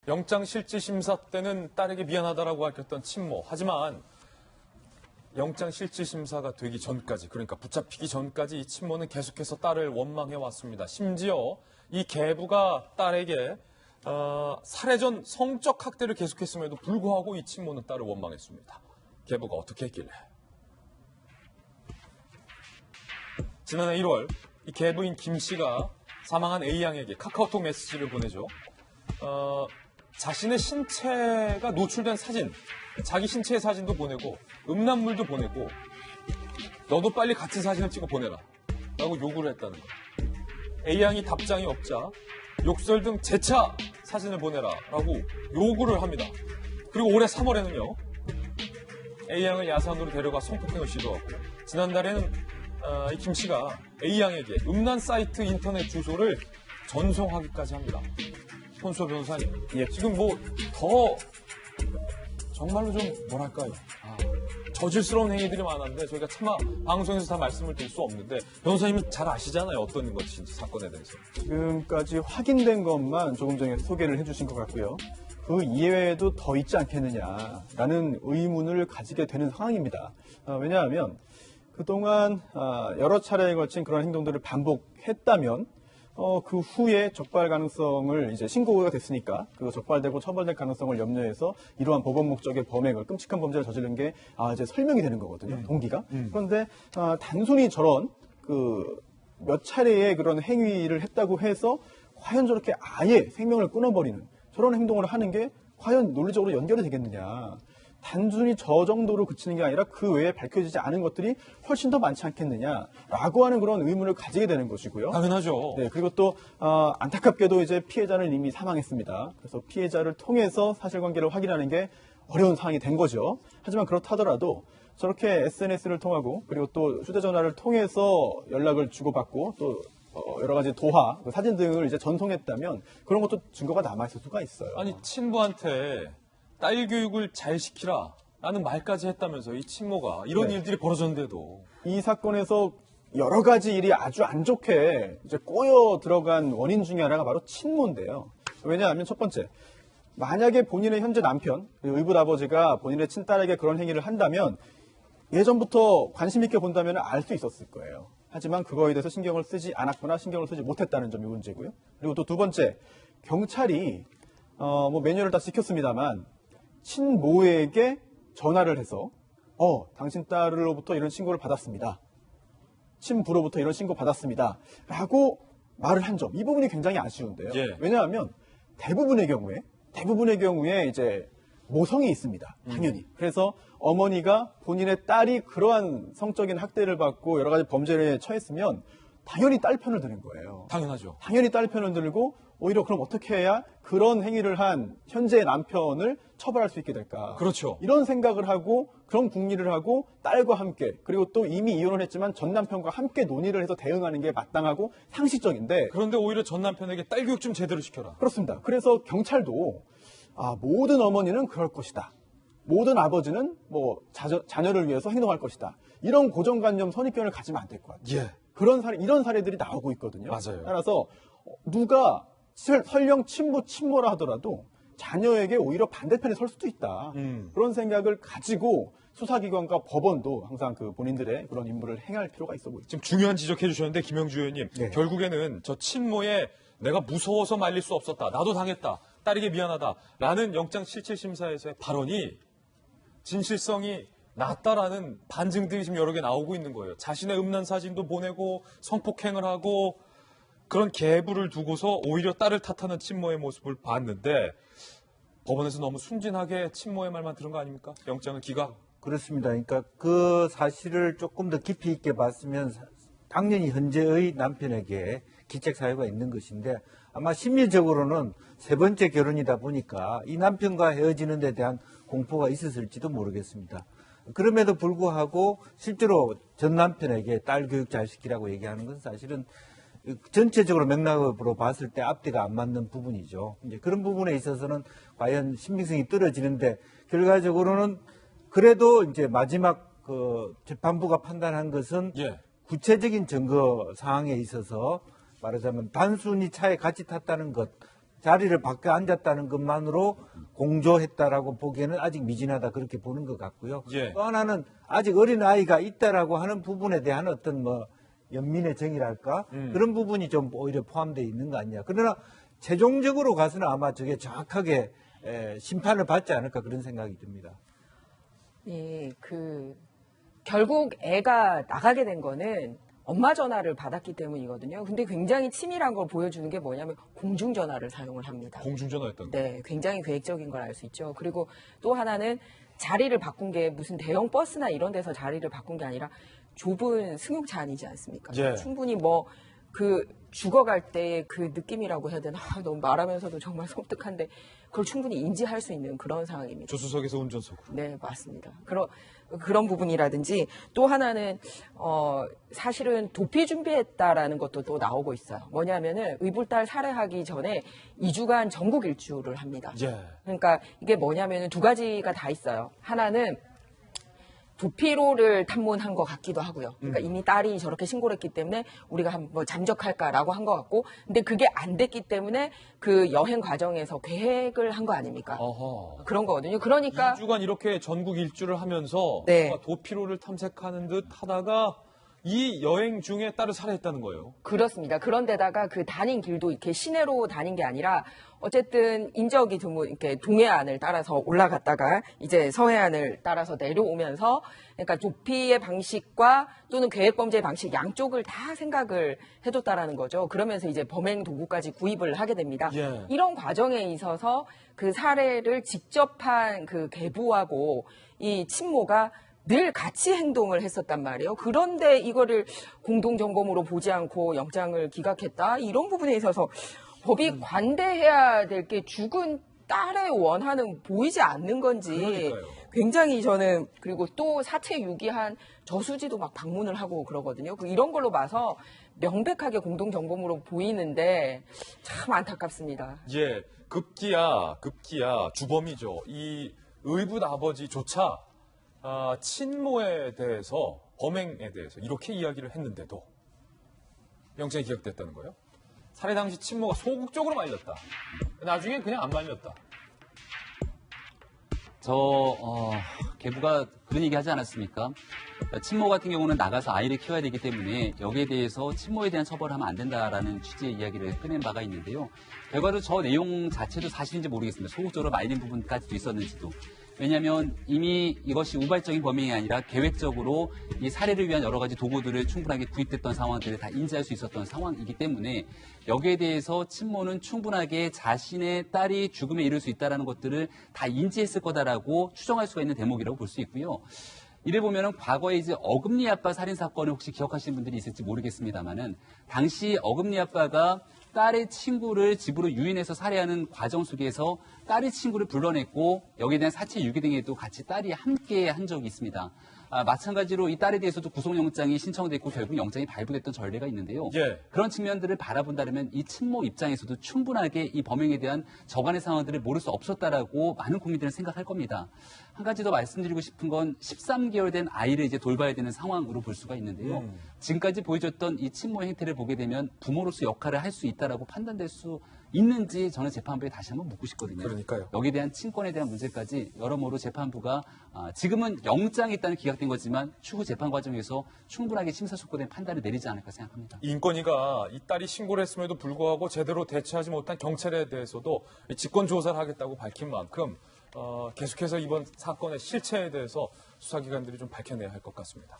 영장실질심사 때는 딸에게 미안하다라고 밝혔던 친모. 하지만 영장실질심사가 되기 전까지, 그러니까 붙잡히기 전까지 이 친모는 계속해서 딸을 원망해왔습니다. 심지어 이 계부가 딸에게 살해 전 성적 학대를 계속했음에도 불구하고 이 친모는 딸을 원망했습니다. 계부가 어떻게 했길래? 지난해 1월 이 계부인 김 씨가 사망한 A양에게 카카오톡 메시지를 보내죠. 자신의 신체가 노출된 사진, 자기 신체의 사진도 보내고 음란물도 보내고 너도 빨리 같은 사진을 찍어 보내라 라고 요구를 했다는 거예요. A양이 답장이 없자 욕설 등 재차 사진을 보내라 라고 요구를 합니다. 그리고 올해 3월에는요. A양을 야산으로 데려가 성폭행을 시도하고 지난달에는 이 김 씨가 A양에게 음란 사이트 인터넷 주소를 전송하기까지 합니다. 손수호 변호사님, 지금 뭐 더 정말로 좀 뭐랄까요? 저질스러운 행위들이 많았는데 저희가 차마 방송에서 다 말씀을 드릴 수 없는데 변호사님은 잘 아시잖아요. 어떤 것인지 사건에 대해서. 지금까지 확인된 것만 조금 전에 소개를 해주신 것 같고요. 그 이외에도 더 있지 않겠느냐라는 의문을 가지게 되는 상황입니다. 왜냐하면 그동안 여러 차례에 걸친 그런 행동들을 반복했다면 그 후에 적발 가능성을 이제 신고가 됐으니까 그 적발되고 처벌될 가능성을 염려해서 이러한 법원 목적의 범행을 끔찍한 범죄를 저지른 게 이제 설명이 되는 거거든요. 동기가. 그런데 단순히 저런 그 몇 차례의 그런 행위를 했다고 해서 과연 저렇게 아예 생명을 끊어버리는 저런 행동을 하는 게 과연 논리적으로 연결이 되겠느냐. 단순히 저 정도로 그치는 게 아니라 그 외에 밝혀지지 않은 것들이 훨씬 더 많지 않겠느냐라고 하는 그런 의문을 가지게 되는 것이고요. 당연하죠. 네, 그리고 또 안타깝게도 이제 피해자는 이미 사망했습니다. 그래서 피해자를 통해서 사실관계를 확인하는 게 어려운 상황이 된 거죠. 하지만 그렇다더라도 저렇게 SNS를 통하고 그리고 또 휴대전화를 통해서 연락을 주고받고 또 여러 가지 도화, 사진 등을 이제 전송했다면 그런 것도 증거가 남아있을 수가 있어요. 아니 친부한테 딸 교육을 잘 시키라 라는 말까지 했다면서 이 친모가 이런 일들이 벌어졌는데도 이 사건에서 여러 가지 일이 아주 안 좋게 이제 꼬여 들어간 원인 중에 하나가 바로 친모인데요. 왜냐하면 첫 번째, 만약에 본인의 현재 남편, 의붓 아버지가 본인의 친딸에게 그런 행위를 한다면 예전부터 관심 있게 본다면 알 수 있었을 거예요. 하지만 그거에 대해서 신경을 쓰지 않았거나 신경을 쓰지 못했다는 점이 문제고요. 그리고 또 두 번째, 경찰이 뭐 매뉴얼을 다 지켰습니다만 친모에게 전화를 해서 당신 딸로부터 이런 신고를 받았습니다. 친부로부터 이런 신고 받았습니다. 라고 말을 한 점. 이 부분이 굉장히 아쉬운데요. 예. 왜냐하면 대부분의 경우에 이제 모성이 있습니다. 당연히. 그래서 어머니가 본인의 딸이 그러한 성적인 학대를 받고 여러 가지 범죄에 처했으면 당연히 딸 편을 드는 거예요. 당연하죠. 당연히 딸 편을 들고 오히려 그럼 어떻게 해야 그런 행위를 한 현재의 남편을 처벌할 수 있게 될까? 그렇죠. 이런 생각을 하고 그런 궁리를 하고 딸과 함께 그리고 또 이미 이혼을 했지만 전 남편과 함께 논의를 해서 대응하는 게 마땅하고 상식적인데 그런데 오히려 전 남편에게 딸 교육 좀 제대로 시켜라. 그렇습니다. 그래서 경찰도 모든 어머니는 그럴 것이다. 모든 아버지는 뭐 자녀를 위해서 행동할 것이다. 이런 고정관념 선입견을 가지면 안 될 것 같아요. 예. 이런 사례들이 나오고 있거든요. 맞아요. 따라서 누가 설령 친모라 하더라도 자녀에게 오히려 반대편에 설 수도 있다. 그런 생각을 가지고 수사기관과 법원도 항상 그 본인들의 그런 임무를 행할 필요가 있어 보입니다. 지금 중요한 지적해 주셨는데 김영주 의원님 네. 결국에는 저 친모에 내가 무서워서 말릴 수 없었다. 나도 당했다. 딸에게 미안하다. 라는 영장실질심사에서의 발언이 진실성이 낮다라는 반증들이 지금 여러 개 나오고 있는 거예요. 자신의 음란 사진도 보내고 성폭행을 하고 그런 계부를 두고서 오히려 딸을 탓하는 친모의 모습을 봤는데 법원에서 너무 순진하게 친모의 말만 들은 거 아닙니까? 영장을 기각. 그렇습니다. 그러니까 그 사실을 조금 더 깊이 있게 봤으면 당연히 현재의 남편에게 기책 사유가 있는 것인데 아마 심리적으로는 세 번째 결혼이다 보니까 이 남편과 헤어지는 데 대한 공포가 있었을지도 모르겠습니다. 그럼에도 불구하고 실제로 전 남편에게 딸 교육 잘 시키라고 얘기하는 것은 사실은 전체적으로 맥락으로 봤을 때 앞뒤가 안 맞는 부분이죠. 이제 그런 부분에 있어서는 과연 신빙성이 떨어지는데 결과적으로는 그래도 이제 마지막 그 재판부가 판단한 것은 구체적인 증거 사항에 있어서 말하자면 단순히 차에 같이 탔다는 것 자리를 바꿔 앉았다는 것만으로 공조했다라고 보기에는 아직 미진하다 그렇게 보는 것 같고요. 예. 또 하나는 아직 어린 아이가 있다라고 하는 부분에 대한 어떤 뭐 연민의 정이랄까 그런 부분이 좀 오히려 포함되어 있는 거 아니냐. 그러나 최종적으로 가서는 아마 저게 정확하게 심판을 받지 않을까 그런 생각이 듭니다. 예, 결국 애가 나가게 된 거는 엄마 전화를 받았기 때문이거든요. 근데 굉장히 치밀한 걸 보여주는 게 뭐냐면 공중전화를 사용을 합니다. 공중전화였던 거. 네, 굉장히 계획적인 걸 알 수 있죠. 그리고 또 하나는 자리를 바꾼 게 무슨 대형 버스나 이런 데서 자리를 바꾼 게 아니라 좁은 승용차 아니지 않습니까? 예. 충분히 죽어갈 때의 그 느낌이라고 해야 되나? 너무 말하면서도 정말 섬뜩한데 그걸 충분히 인지할 수 있는 그런 상황입니다. 조수석에서 운전석으로. 네, 맞습니다. 그런 부분이라든지 또 하나는 사실은 도피 준비했다라는 것도 또 나오고 있어요. 뭐냐면은 의불달 살해하기 전에 2주간 전국 일주를 합니다. 예. 그러니까 이게 뭐냐면은 두 가지가 다 있어요. 하나는 도피로를 탐문한 것 같기도 하고요. 그러니까 이미 딸이 저렇게 신고를 했기 때문에 우리가 한번 잠적할까라고 한 것 같고, 근데 그게 안 됐기 때문에 그 여행 과정에서 계획을 한 거 아닙니까? 어허. 그런 거거든요. 그러니까 2주간 이렇게 전국 일주를 하면서 네. 뭔가 도피로를 탐색하는 듯 하다가 이 여행 중에 딸을 살해했다는 거예요. 그렇습니다. 그런데다가 그 다닌 길도 이렇게 시내로 다닌 게 아니라 어쨌든 인적이 드문 이렇게 동해안을 따라서 올라갔다가 이제 서해안을 따라서 내려오면서 그러니까 도피의 방식과 또는 계획범죄의 방식 양쪽을 다 생각을 해줬다라는 거죠. 그러면서 이제 범행 도구까지 구입을 하게 됩니다. 예. 이런 과정에 있어서 그 살해를 직접 한 그 계부하고 이 친모가 늘 같이 행동을 했었단 말이에요. 그런데 이거를 공동정범으로 보지 않고 영장을 기각했다? 이런 부분에 있어서 법이 관대해야 될 게 죽은 딸의 원한은 보이지 않는 건지 그러니까요. 굉장히 저는 그리고 또 사체 유기한 저수지도 막 방문을 하고 그러거든요. 이런 걸로 봐서 명백하게 공동정범으로 보이는데 참 안타깝습니다. 예, 급기야 주범이죠. 이 의붓 아버지조차 친모에 대해서 범행에 대해서 이렇게 이야기를 했는데도 영장이 기각됐다는 거예요. 살해 당시 친모가 소극적으로 말렸다. 나중에 그냥 안 말렸다. 계부가 그런 얘기 하지 않았습니까? 친모 같은 경우는 나가서 아이를 키워야 되기 때문에 여기에 대해서 친모에 대한 처벌을 하면 안 된다라는 취지의 이야기를 꺼낸 바가 있는데요. 결과로 저 내용 자체도 사실인지 모르겠습니다. 소극적으로 말린 부분까지도 있었는지도. 왜냐하면 이미 이것이 우발적인 범행이 아니라 계획적으로 이 살해를 위한 여러 가지 도구들을 충분하게 구입됐던 상황들을 다 인지할 수 있었던 상황이기 때문에 여기에 대해서 친모는 충분하게 자신의 딸이 죽음에 이를 수 있다는 것들을 다 인지했을 거다라고 추정할 수가 있는 대목이라고 볼 수 있고요. 이래 보면은 과거에 이제 어금니 아빠 살인 사건을 혹시 기억하시는 분들이 있을지 모르겠습니다만은 당시 어금니 아빠가 딸의 친구를 집으로 유인해서 살해하는 과정 속에서 딸의 친구를 불러냈고 여기에 대한 사체 유기 등에도 같이 딸이 함께 한 적이 있습니다. 마찬가지로 이 딸에 대해서도 구속영장이 신청됐고 결국 영장이 발부됐던 전례가 있는데요. 예. 그런 측면들을 바라본다면 이 친모 입장에서도 충분하게 이 범행에 대한 저간의 상황들을 모를 수 없었다라고 많은 국민들은 생각할 겁니다. 한 가지 더 말씀드리고 싶은 건 13개월 된 아이를 이제 돌봐야 되는 상황으로 볼 수가 있는데요. 지금까지 보여줬던 이 친모 행태를 보게 되면 부모로서 역할을 할 수 있다라고 판단될 수 있는지 저는 재판부에 다시 한번 묻고 싶거든요. 그러니까요. 여기에 대한 친권에 대한 문제까지 여러모로 재판부가 지금은 영장이 일단 기각된 거지만 추후 재판 과정에서 충분하게 심사숙고된 판단을 내리지 않을까 생각합니다. 인권위가 이 딸이 신고를 했음에도 불구하고 제대로 대처하지 못한 경찰에 대해서도 직권 조사를 하겠다고 밝힌 만큼 계속해서 이번 사건의 실체에 대해서 수사기관들이 좀 밝혀내야 할 것 같습니다.